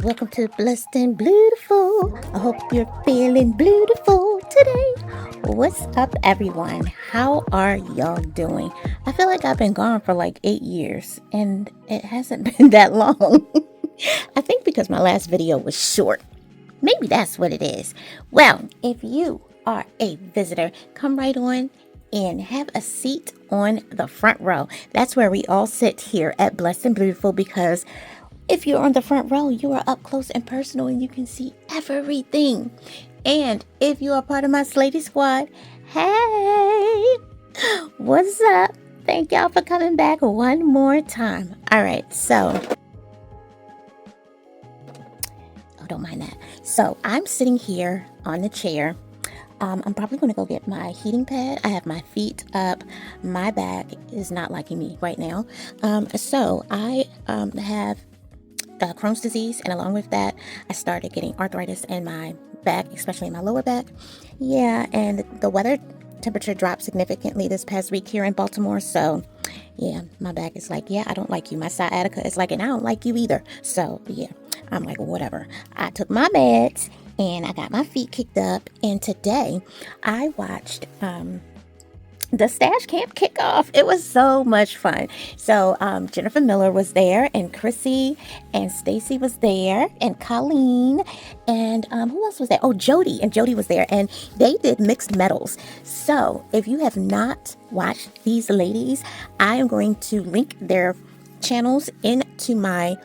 Welcome to Blessed and Beautiful. I hope you're feeling beautiful today. What's up, everyone? How are y'all doing? I feel like I've been gone for like 8 years, and it hasn't been that long. I think because my last video was short. Maybe that's what it is. Well, if you are a visitor, come right on and have a seat on the front row. That's where we all sit here at Blessed and Beautiful, because if you're on the front row, you are up close and personal and you can see everything. And if you are part of my Slady Squad, hey, what's up? Thank y'all for coming back one more time. All right, so, don't mind that. So I'm sitting here on the chair. I'm probably going to go get my heating pad. I have my feet up. My back is not liking me right now. So I have Crohn's disease, and along with that, I started getting arthritis in my back, especially in my lower back. Yeah, and the weather temperature dropped significantly this past week here in Baltimore, so yeah, my back is like, yeah, I don't like you. My sciatica is like, and I don't like you either. So yeah, I'm like, whatever. I took my meds and I got my feet kicked up, and today I watched the Stash Camp Kickoff. It was so much fun. So Jennifer Miller was there, and Kryssy and Stacy was there, and Colleen, and who else was there? Oh, Jody, and Jody was there, and they did mixed metals. So if you have not watched these ladies, I am going to link their channels into my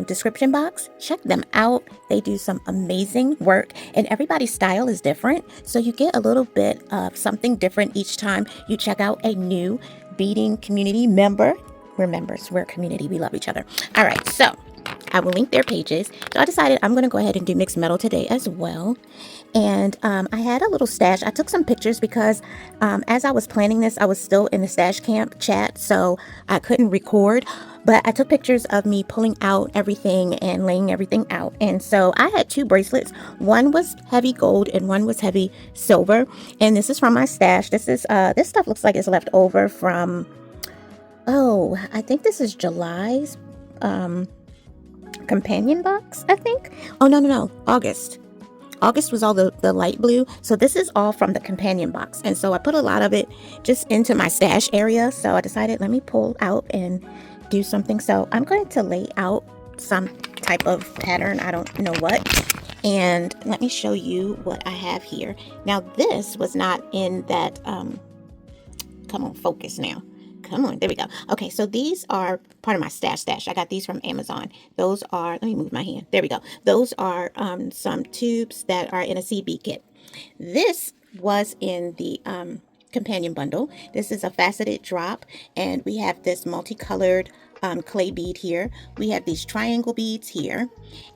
description box. Check them out. They do some amazing work, and everybody's style is different, so you get a little bit of something different each time you check out a new beading community member. We're members, we're a community, we love each other. All right, so I will link their pages. So I decided I'm going to go ahead and do mixed metal today as well. And I had a little stash. I took some pictures because as I was planning this, I was still in the Stash Camp chat, so I couldn't record. But I took pictures of me pulling out everything and laying everything out. And so I had 2 bracelets. One was heavy gold and one was heavy silver. And this is from my stash. This stuff looks like it's left over from, I think this is July's companion box, I think. Oh, no. August was all the light blue. So this is all from the companion box. And so I put a lot of it just into my stash area. So I decided, let me pull out and do something. So I'm going to lay out some type of pattern. I don't know what. And let me show you what I have here. Now, this was not in that, come on, focus now. Come on, there we go. Okay, so these are part of my stash. I got these from Amazon. Those are, let me move my hand. There we go. Those are some tubes that are in a seed bead kit. This was in the companion bundle. This is a faceted drop, and we have this multicolored clay bead here. We have these triangle beads here,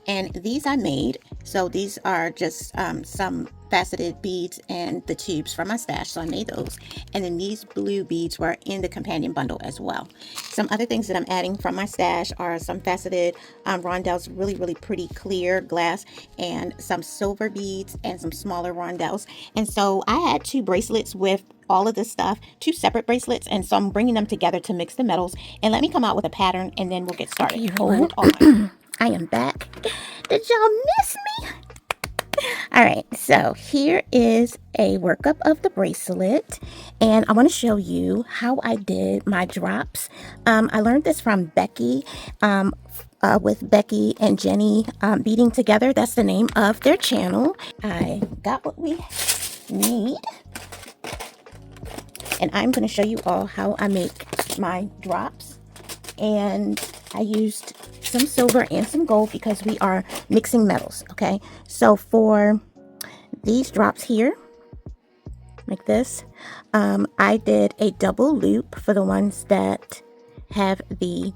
and these I made. So these are just some faceted beads and the tubes from my stash, so I made those. And then these blue beads were in the companion bundle as well. Some other things that I'm adding from my stash are some faceted rondelles, really pretty clear glass, and some silver beads and some smaller rondelles. And so I had 2 bracelets with all of this stuff, 2 separate bracelets, and so I'm bringing them together to mix the metals. And let me come out with a pattern and then we'll get started. Okay, hold on. I am back. Did y'all miss me? All right, so here is a workup of the bracelet, and I want to show you how I did my drops. I learned this from Becky, with Becky and Jenny Beading Together. That's the name of their channel. I got what we need, and I'm going to show you all how I make my drops. And I used some silver and some gold because we are mixing metals. Okay, so for these drops here, like this, I did a double loop for the ones that have the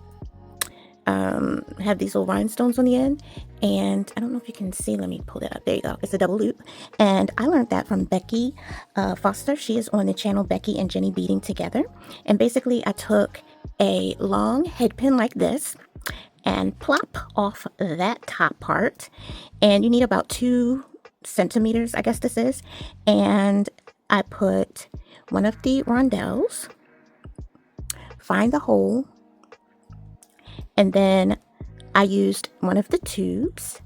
have these little rhinestones on the end. And I don't know if you can see, let me pull that up. There you go. It's a double loop, and I learned that from Becky Foster. She is on the channel Becky and Jenny Beading Together. And basically I took a long head pin like this and plop off that top part, and you need about 2 centimeters, I guess this is, and I put one of the rondelles, find the hole, and then I used one of the tubes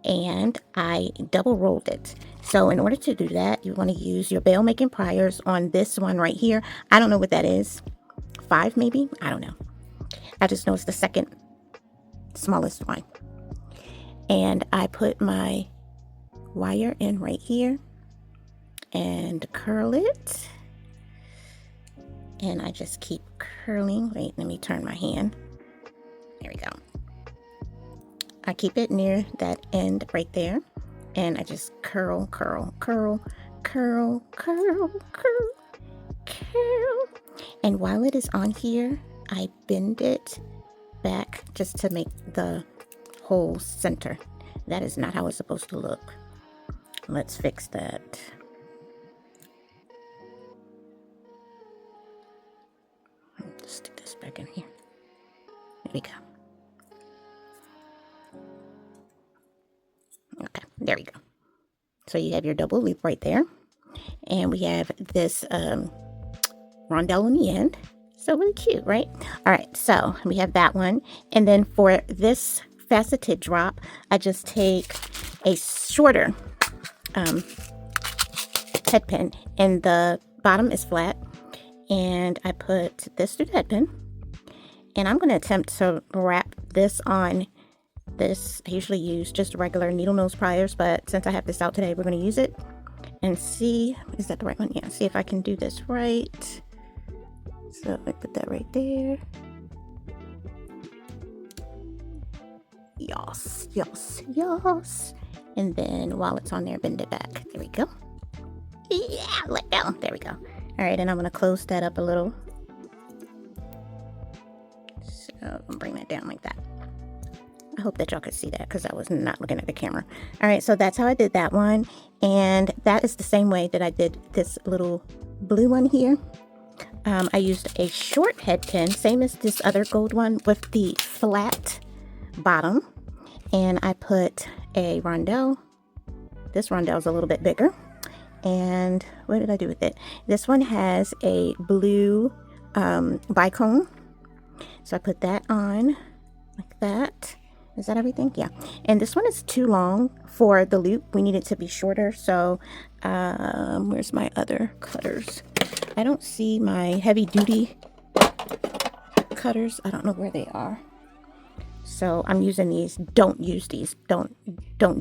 and I double rolled it. So in order to do that, you want to use your bail making pliers on this one right here. I don't know what that is. 5 maybe? I don't know. I just know it's the second smallest one. And I put my wire in right here and curl it. And I just keep curling. Wait, let me turn my hand. There we go. I keep it near that end right there. And I just curl, curl, curl, curl, curl, curl, curl. And while it is on here, I bend it back just to make the whole center. That is not how it's supposed to look. Let's fix that. Stick this back in here. There we go. Okay, there we go. So you have your double loop right there. And we have this rondelle in the end. So really cute, right? All right, so we have that one. And then for this faceted drop, I just take a shorter head pin, and the bottom is flat. And I put this through the head pin. And I'm going to attempt to wrap this on this. I usually use just regular needle nose pliers, but since I have this out today, we're going to use it and see, is that the right one? Yeah, see if I can do this right. So I put that right there. Yes, yes, yes. And then while it's on there, bend it back. There we go. Yeah, let go. There we go. All right, and I'm going to close that up a little. So I'm going to bring that down like that. I hope that y'all could see that because I was not looking at the camera. All right, so that's how I did that one. And that is the same way that I did this little blue one here. I used a short head pin, same as this other gold one with the flat bottom. And I put a rondelle. This rondelle is a little bit bigger. And what did I do with it? This one has a blue bicone. So I put that on like that. Is that everything? Yeah. And this one is too long for the loop. We need it to be shorter. So where's my other cutters? I don't see my heavy duty cutters. I don't know where they are. So I'm using these. Don't use these. Don't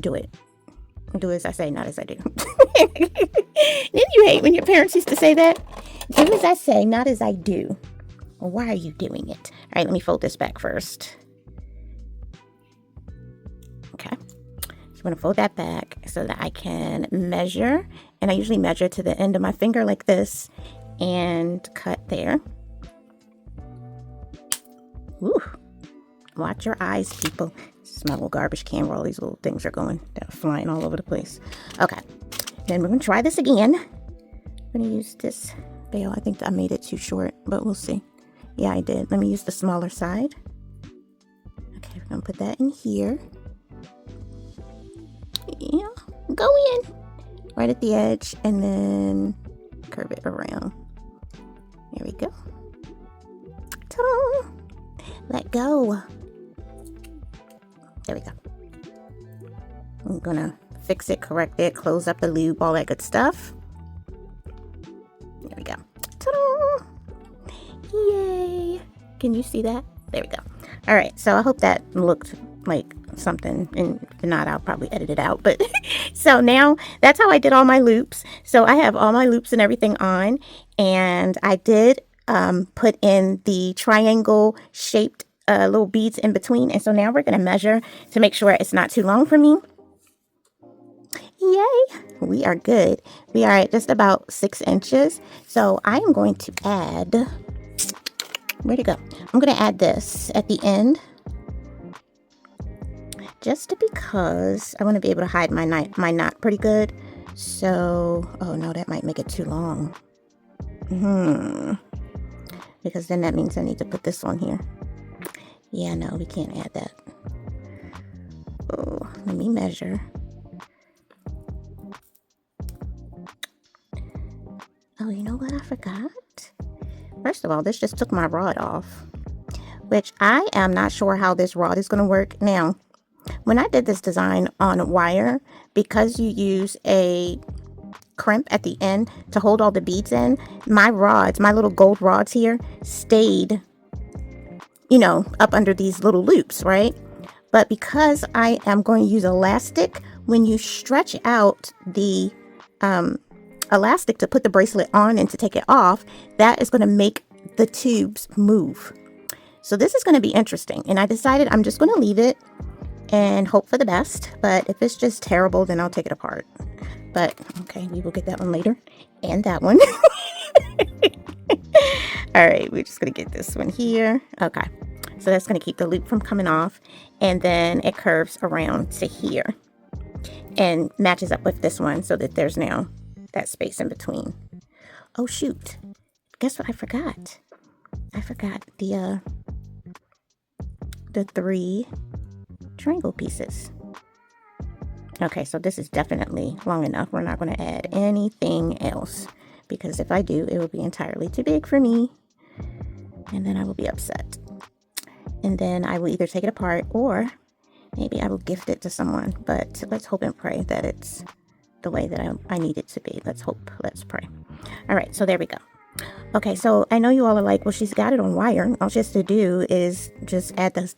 do it. Do as I say, not as I do. Didn't you hate when your parents used to say that? Do as I say, not as I do. Well, why are you doing it? All right, let me fold this back first. Okay. So I'm going to fold that back so that I can measure. And I usually measure to the end of my finger like this and cut there. Woo. Watch your eyes, people. This is my little garbage can where all these little things are going. They're flying all over the place. Okay. Then we're going to try this again. I'm going to use this bail. I think I made it too short, but we'll see. Yeah, I did. Let me use the smaller side. Okay, we're going to put that in here. Yeah, go in. Right at the edge and then curve it around. There we go. Ta-da! Let go. There we go. I'm gonna fix it, correct it, close up the loop, all that good stuff. There we go. Ta-da! Yay! Can you see that? There we go. All right, so I hope that looked like something, and if not, I'll probably edit it out. But so now that's how I did all my loops. So I have all my loops and everything on, and I did put in the triangle shaped little beads in between. And so now we're going to measure to make sure it's not too long for me. Yay! We are good. We are at just about 6 inches. So I am going to add, where'd it go? I'm going to add this at the end. Just because I want to be able to hide my knot pretty good. So, oh no, that might make it too long. Because then that means I need to put this on here. Yeah, no, we can't add that. Oh, let me measure. Oh, you know what I forgot? First of all, this just took my rod off. which I am not sure how this rod is going to work. Now, when I did this design on wire, because you use a crimp at the end to hold all the beads in, my rods, my little gold rods here, stayed, you know, up under these little loops, right? But because I am going to use elastic, when you stretch out the elastic to put the bracelet on and to take it off, that is going to make the tubes move. So this is going to be interesting. And I decided I'm just going to leave it and hope for the best. But if it's just terrible, then I'll take it apart. But okay, we will get that one later. And that one. All right, we're just going to get this one here. Okay. So that's going to keep the loop from coming off. And then it curves around to here and matches up with this one so that there's now that space in between. Oh, shoot. Guess what I forgot? I forgot the 3 triangle pieces. Okay, so this is definitely long enough. We're not going to add anything else because if I do, it will be entirely too big for me. And then I will be upset. And then I will either take it apart or maybe I will gift it to someone. But let's hope and pray that it's the way that I need it to be. Let's hope. Let's pray. All right, so there we go. Okay, so I know you all are like, well, she's got it on wire. All she has to do is just add the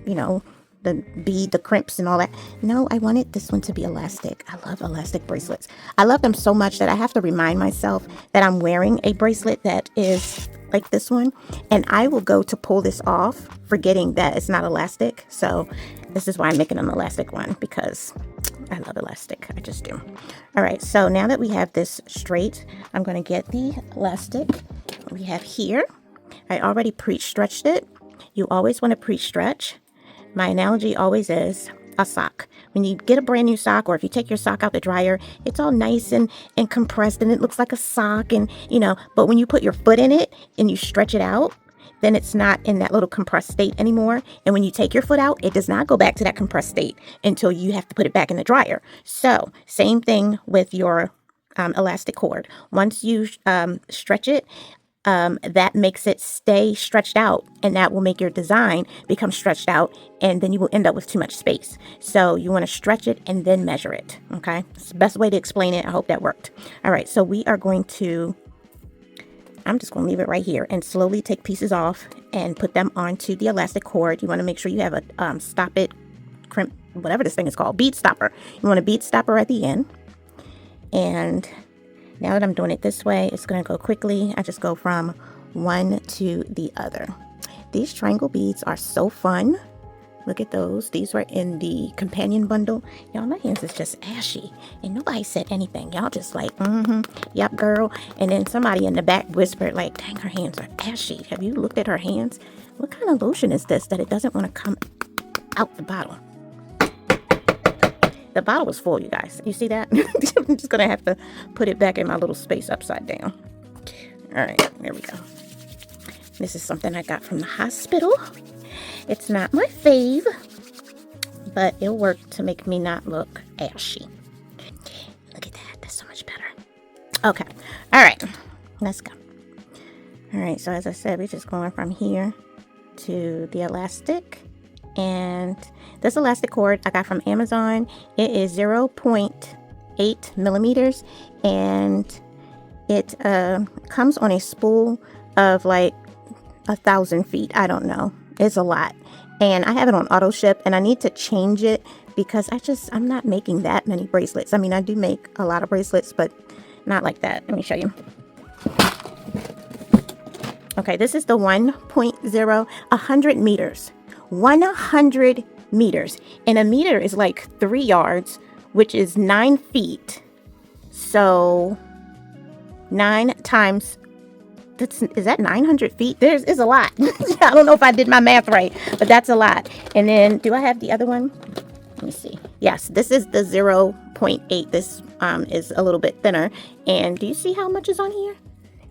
you know, the bead, the crimps and all that. No, I wanted this one to be elastic. I love elastic bracelets. I love them so much that I have to remind myself that I'm wearing a bracelet that is like this one. And I will go to pull this off, forgetting that it's not elastic. So this is why I'm making an elastic one, because I love elastic. I just do. All right, so now that we have this straight, I'm going to get the elastic we have here. I already pre-stretched it. You always want to pre-stretch. My analogy always is a sock. When you get a brand new sock, or if you take your sock out the dryer, it's all nice and compressed and it looks like a sock, and you know, but when you put your foot in it and you stretch it out, then it's not in that little compressed state anymore. And when you take your foot out, it does not go back to that compressed state until you have to put it back in the dryer. So same thing with your elastic cord. Once you stretch it, that makes it stay stretched out, and that will make your design become stretched out, and then you will end up with too much space. So you want to stretch it and then measure it. Okay, it's the best way to explain it. I hope that worked. All right, so we are going to, I'm just going to leave it right here and slowly take pieces off and put them onto the elastic cord. You want to make sure you have a stop it, crimp, whatever this thing is called, bead stopper. You want a bead stopper at the end. And now that I'm doing it this way, it's going to go quickly. I just go from one to the other. These triangle beads are so fun. Look at those. These were in the companion bundle. Y'all, my hands is just ashy. And nobody said anything. Y'all just like, yep, girl. And then somebody in the back whispered like, dang, her hands are ashy. Have you looked at her hands? What kind of lotion is this that it doesn't want to come out the bottle? The bottle was full, you guys. You see that? I'm just going to have to put it back in my little space upside down. All right, there we go. This is something I got from the hospital. It's not my fave, but it'll work to make me not look ashy. Look at that. That's so much better. Okay. All right. Let's go. All right. So as I said, we're just going from here to the elastic. And this elastic cord I got from Amazon. It is 0.8 millimeters. And it comes on a spool of like 1,000 feet. I don't know. It's a lot. And I have it on auto ship, and I need to change it because I'm not making that many bracelets. I mean, I do make a lot of bracelets, but not like that. Let me show you. Okay, this is the 1.0, 100 meters. 100 meters. And a meter is like 3 yards, which is 9 feet. So 9 times, is that 900 feet? Is a lot. I don't know if I did my math right, but that's a lot. And then, do I have the other one? Let me see. Yes, this is the 0.8. This is a little bit thinner. And do you see how much is on here?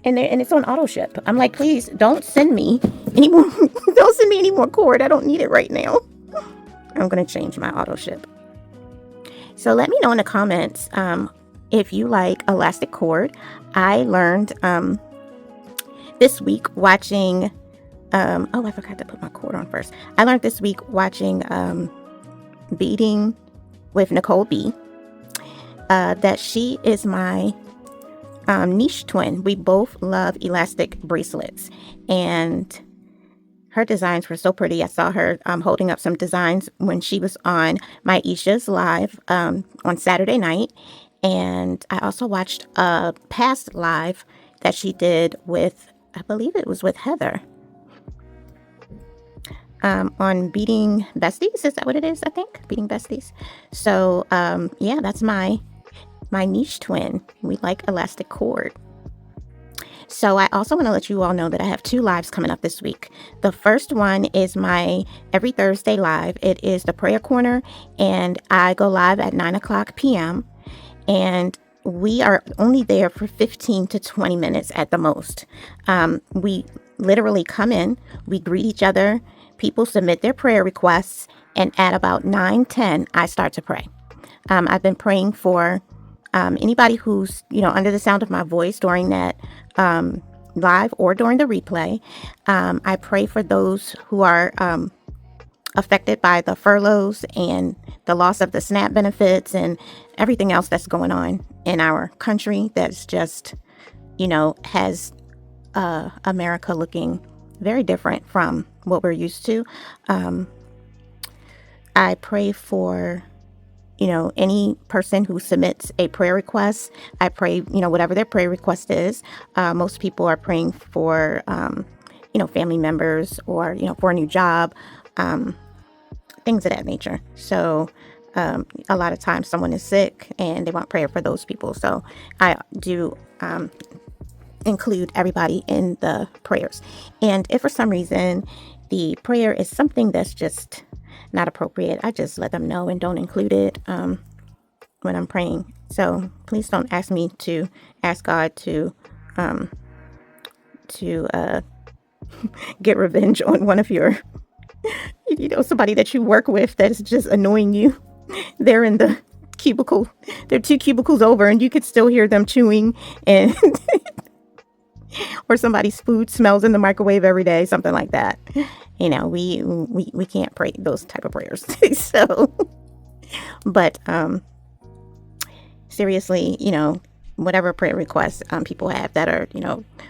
And it's on auto ship. I'm like, please don't send me any more. Don't send me any more cord. I don't need it right now. I'm going to change my auto ship. So let me know in the comments if you like elastic cord. I learned this week watching I forgot to put my cord on first. I learned this week watching Beading with Nicole B that she is my niche twin. We both love elastic bracelets, and her designs were so pretty. I saw her holding up some designs when she was on my Isha's live on Saturday night. And I also watched a past live that she did with, I believe it was with Heather, on Beading Besties. Is that what it is? I think Beading Besties. So yeah, that's my niche twin. We like elastic cord. So I also want to let you all know that I have 2 lives coming up this week. The first one is my every Thursday live. It is the prayer corner, and I go live at 9:00 p.m. And we are only there for 15 to 20 minutes at the most. We literally come in, we greet each other, people submit their prayer requests, and at about 9:10, I start to pray. I've been praying for anybody who's, under the sound of my voice during that live or during the replay. I pray for those who are affected by the furloughs and the loss of the SNAP benefits and everything else that's going on in our country that's just, has America looking very different from what we're used to. I pray for any person who submits a prayer request. I pray, whatever their prayer request is. Most people are praying for, family members or, for a new job, things of that nature. So a lot of times someone is sick and they want prayer for those people. So I do include everybody in the prayers. And if for some reason the prayer is something that's just not appropriate, I just let them know and don't include it when I'm praying. So please don't ask me to ask God to get revenge on one of your, somebody that you work with that is just annoying you. They're in the cubicle. They're 2 cubicles over, and you could still hear them chewing, and or somebody's food smells in the microwave every day, something like that. We can't pray those type of prayers. So, but seriously, whatever prayer requests people have that are,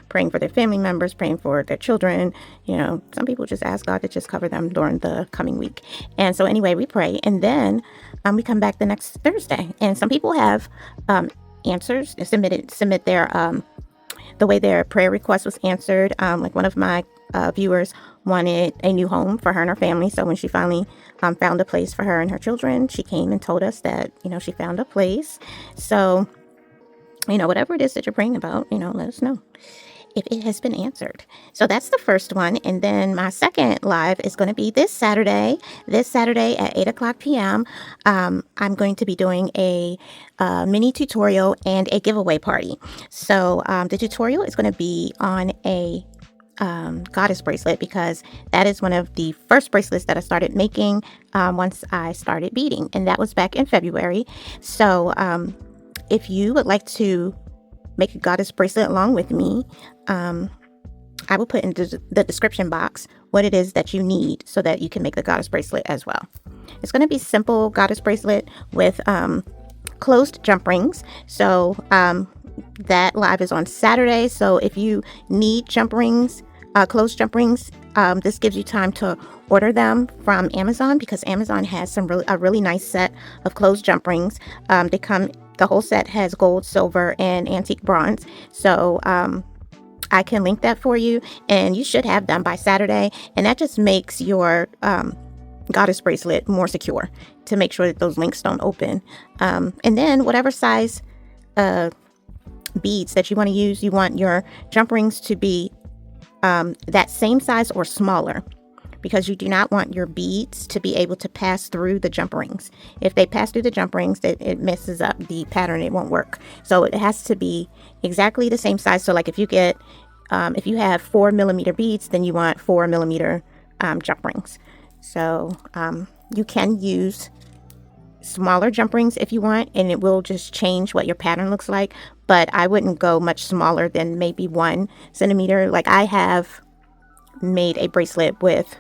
praying for their family members, praying for their children, some people just ask God to just cover them during the coming week. And so anyway, we pray, and then we come back the next Thursday, and some people have answers, submit their the way their prayer request was answered. Like one of my viewers wanted a new home for her and her family. So when she finally found a place for her and her children, she came and told us that, she found a place. So, whatever it is that you're praying about, let us know if it has been answered. So that's the first one. And then my second live is going to be this Saturday at 8:00 p.m. I'm going to be doing a mini tutorial and a giveaway party. So the tutorial is going to be on a goddess bracelet, because that is one of the first bracelets that I started making once I started beading, and that was back in February. So if you would like to make a goddess bracelet along with me, I will put in the description box what it is that you need so that you can make the goddess bracelet as well. It's going to be simple goddess bracelet with closed jump rings. So that live is on Saturday. So if you need jump rings, closed jump rings, this gives you time to order them from Amazon, because Amazon has a really nice set of closed jump rings. The whole set has gold, silver, and antique bronze. So I can link that for you, and you should have them by Saturday. And that just makes your goddess bracelet more secure, to make sure that those links don't open. And then whatever size beads that you want to use, you want your jump rings to be that same size or smaller, because you do not want your beads to be able to pass through the jump rings. If they pass through the jump rings, it messes up the pattern. It won't work. So it has to be exactly the same size. So like if you get, if you have 4mm beads, then you want 4mm jump rings. So you can use smaller jump rings if you want, and it will just change what your pattern looks like. But I wouldn't go much smaller than maybe 1 centimeter. Like I have made a bracelet with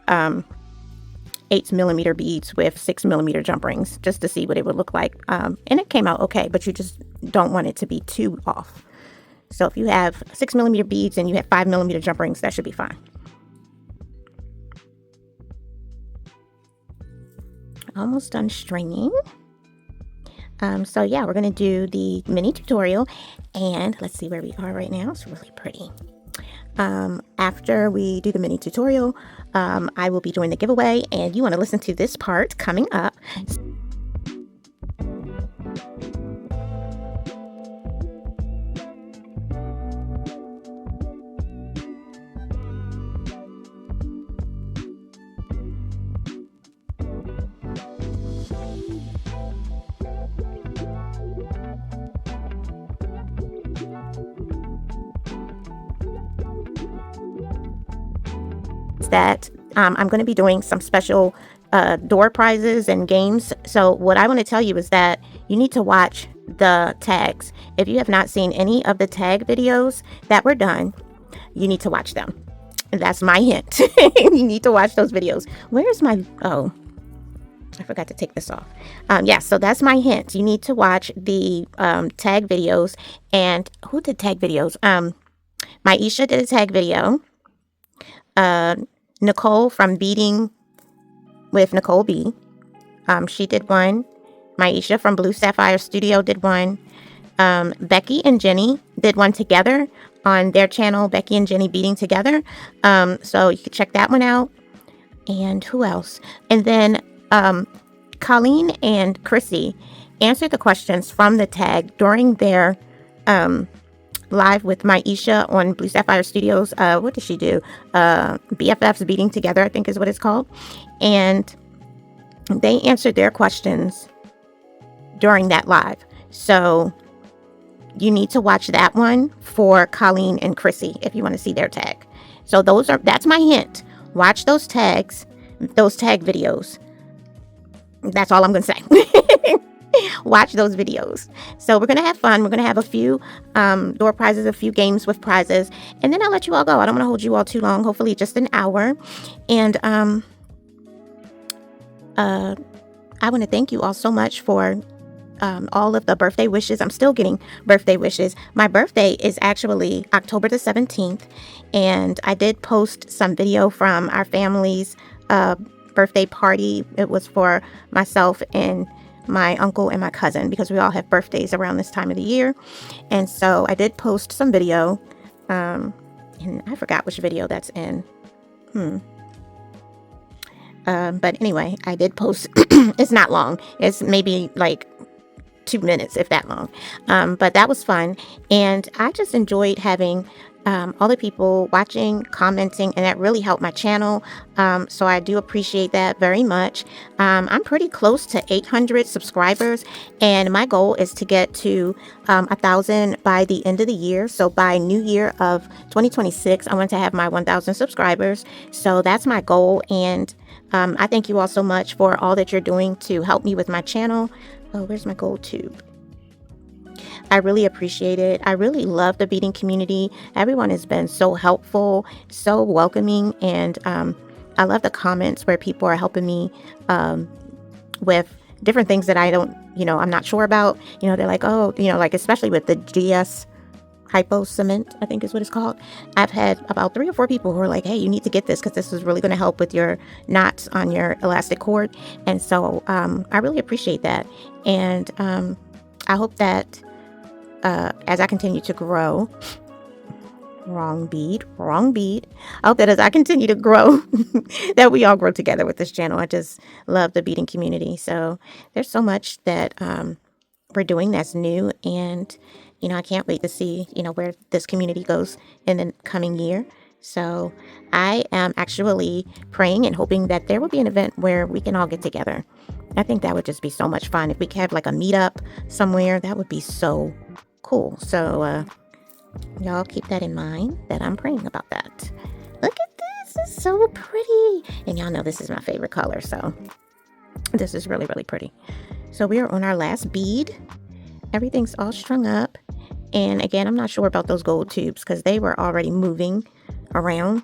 8mm beads with 6mm jump rings just to see what it would look like. And it came out okay, but you just don't want it to be too off. So if you have 6mm beads and you have 5mm jump rings, that should be fine. Almost done stringing. So yeah, we're gonna do the mini tutorial, and let's see where we are right now. It's really pretty. After we do the mini tutorial, I will be doing the giveaway, and you want to listen to this part coming up. That I'm going to be doing some special door prizes and games. So what I want to tell you is that you need to watch the tags. If you have not seen any of the tag videos that were done, you need to watch them. And that's my hint. You need to watch those videos. Where's my, oh, I forgot to take this off. Yeah, so that's my hint. You need to watch the tag videos. And who did tag videos? Maisha did a tag video. Nicole from Beading with Nicole B. She did one. Maisha from Blue Sapphire Studio did one. Becky and Jenny did one together on their channel, Becky and Jenny Beading Together. So you can check that one out. And who else? And then Colleen and Kryssy answered the questions from the tag during their live with Maisha on Blue Sapphire Studios. What did she do? BFFs Beading Together, I think is what it's called. And they answered their questions during that live. So you need to watch that one for Colleen and Kryssy if you want to see their tag. So that's my hint. Watch those tags, those tag videos. That's all I'm going to say. Watch those videos. So we're going to have fun. We're going to have a few door prizes, a few games with prizes, and then I'll let you all go. I don't want to hold you all too long, hopefully just an hour. And I want to thank you all so much for all of the birthday wishes. I'm still getting birthday wishes. My birthday is actually October the 17th, and I did post some video from our family's birthday party. It was for myself and my uncle and my cousin, because we all have birthdays around this time of the year. And so I did post some video, and I forgot which video that's in. But anyway, I did post. It's not long. It's maybe like 2 minutes, if that long. But that was fun, and I just enjoyed having all the people watching, commenting, and that really helped my channel. So I do appreciate that very much. I'm pretty close to 800 subscribers, and my goal is to get to 1,000 by the end of the year. So by New Year of 2026, I want to have my 1,000 subscribers. So that's my goal, and I thank you all so much for all that you're doing to help me with my channel. Oh, where's my gold tube? I really appreciate it. I really love the beading community. Everyone has been so helpful, so welcoming, and I love the comments where people are helping me with different things that I don't, I'm not sure about. They're like, oh, like especially with the GS Hypo Cement, I think is what it's called. I've had about 3 or 4 people who are like, hey, you need to get this because this is really going to help with your knots on your elastic cord. And so I really appreciate that. And I hope that as I continue to grow, wrong bead. I hope that as I continue to grow, that we all grow together with this channel. I just love the beading community. So there's so much that we're doing that's new, and I can't wait to see where this community goes in the coming year. So I am actually praying and hoping that there will be an event where we can all get together. I think that would just be so much fun. If we could have like a meetup somewhere, that would be so cool. So y'all keep that in mind, that I'm praying about that. Look at this. It's so pretty. And y'all know this is my favorite color. So this is really, really pretty. So we are on our last bead. Everything's all strung up. And again, I'm not sure about those gold tubes because they were already moving around.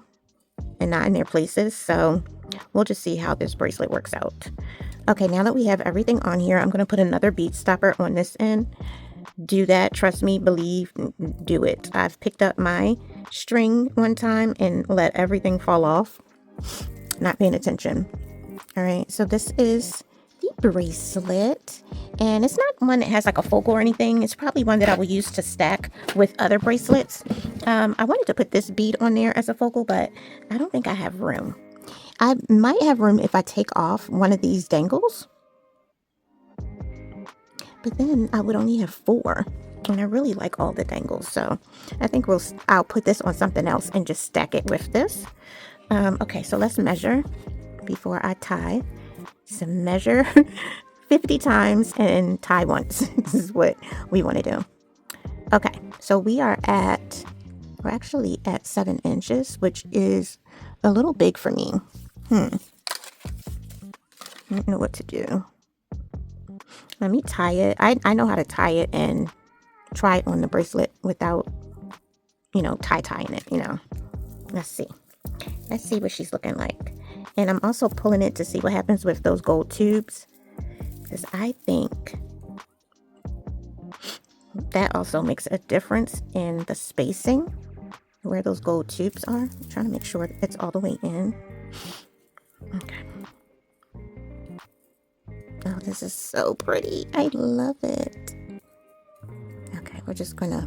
and not in their places. So we'll just see how this bracelet works out. Okay, now that we have everything on here, I'm going to put another bead stopper on this end. Do that. Trust me, believe, do it. I've picked up my string one time and let everything fall off. Not paying attention. All right, so this is the bracelet, and it's not one that has like a focal or anything. It's probably one that I will use to stack with other bracelets. I wanted to put this bead on there as a focal, but I don't think I have room. I might have room if I take off one of these dangles, but then I would only have 4, and I really like all the dangles, so I think I'll put this on something else and just stack it with this. Okay, so let's measure before I tie. So measure 50 times and tie once. This is what we want to do. Okay, so we're actually at 7 inches, which is a little big for me. I don't know what to do. Let me tie it. I know how to tie it and try it on the bracelet without, tying it, Let's see. Let's see what she's looking like. And I'm also pulling it to see what happens with those gold tubes, because I think that also makes a difference in the spacing where those gold tubes are. I'm trying to make sure it's all the way in. Okay. Oh, this is so pretty. I love it. Okay, we're just gonna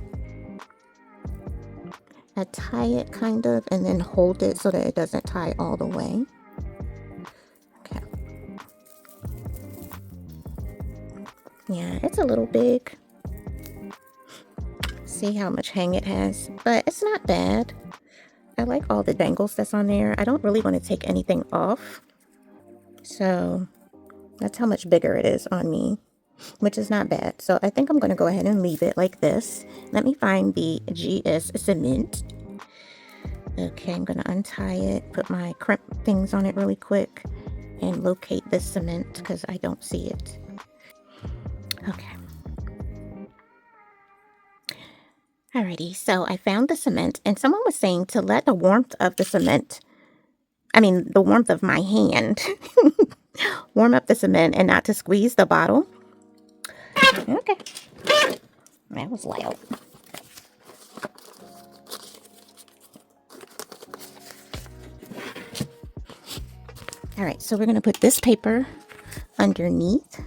tie it kind of and then hold it so that it doesn't tie all the way. Okay. Yeah, it's a little big. See how much hang it has, but it's not bad. I like all the dangles that's on there. I don't really want to take anything off, so that's how much bigger it is on me, which is not bad. So I think I'm going to go ahead and leave it like this. Let me find the GS cement. Okay, I'm going to untie it, put my crimp things on it really quick, and locate this cement because I don't see it. Okay. Alrighty, so I found the cement, and someone was saying to let the warmth of the cement, the warmth of my hand, warm up the cement and not to squeeze the bottle. Okay. That was loud. Alright, so we're going to put this paper underneath,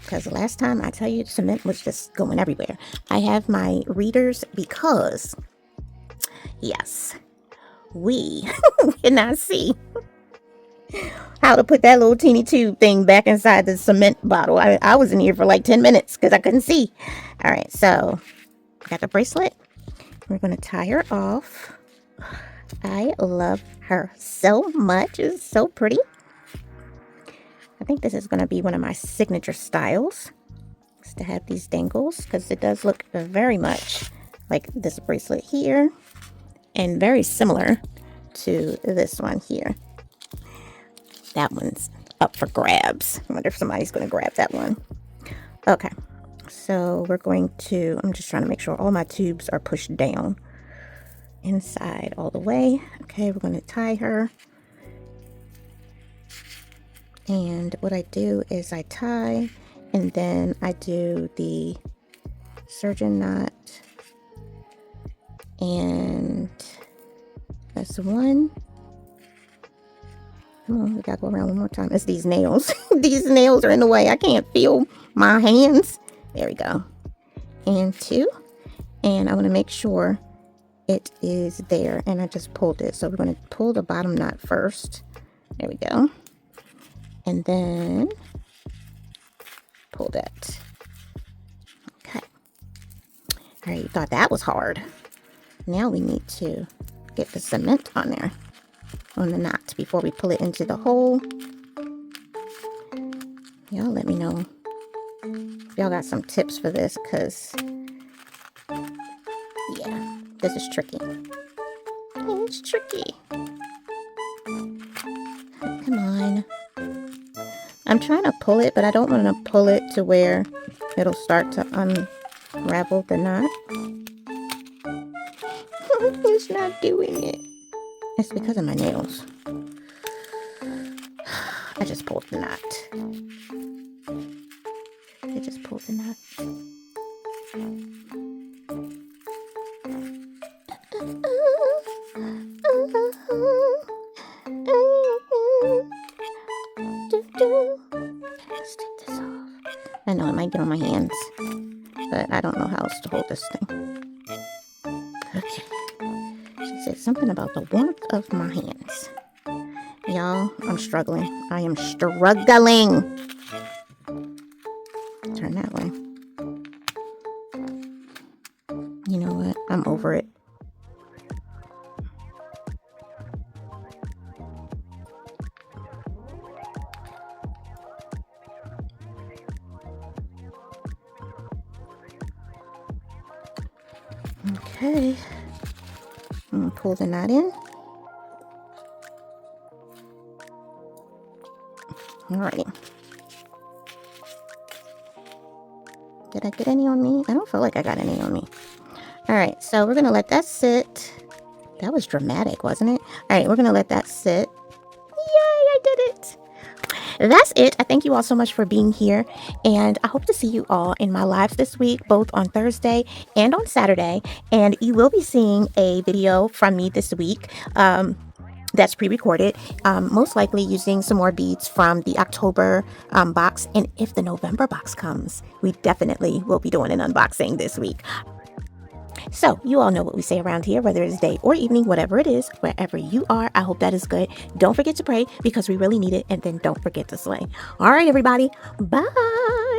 because the last time, I tell you, cement was just going everywhere. I have my readers because, yes, we cannot see how to put that little teeny tube thing back inside the cement bottle. I was in here for like 10 minutes because I couldn't see. All right, so got the bracelet. We're going to tie her off. I love her so much. It's so pretty. I think this is going to be one of my signature styles, is to have these dangles, because it does look very much like this bracelet here and very similar to this one here. That one's up for grabs. I wonder if somebody's going to grab that one. Okay, so I'm just trying to make sure all my tubes are pushed down inside all the way. Okay, we're going to tie her. And what I do is I tie, and then I do the surgeon knot, and that's one. Come on, we gotta go around one more time. It's these nails. These nails are in the way. I can't feel my hands. There we go. And 2. And I want to make sure it is there. And I just pulled it. So we're going to pull the bottom knot first. There we go. And then pull that. Okay. All right, you thought that was hard. Now we need to get the cement on there, on the knot, before we pull it into the hole. Y'all let me know if y'all got some tips for this, because yeah, this is tricky. It's tricky. Come on. I'm trying to pull it, but I don't want to pull it to where it'll start to unravel the knot. It's not doing it. It's because of my nails. I just pulled the knot. I just pulled the knot. Let's take this off. I know it might get on my hands, but I don't know how else to hold this thing. Okay. She said something about the warmth of my hands. Y'all, I'm struggling. I am struggling. Turn that way. You know what? I'm over it. Okay. I'm gonna pull the knot in. Alrighty. Did I get any on me? I don't feel like I got any on me. Alright, so we're gonna let that sit. That was dramatic, wasn't it? Alright, we're gonna let that sit. Yay, I did it! That's it. I thank you all so much for being here, and I hope to see you all in my lives this week, both on Thursday and on Saturday. And you will be seeing a video from me this week that's pre-recorded, most likely using some more beads from the October box. And if the November box comes, we definitely will be doing an unboxing this week. So you all know what we say around here, whether it's day or evening, whatever it is, wherever you are, I hope that is good. Don't forget to pray because we really need it. And then don't forget to slay. All right, everybody. Bye.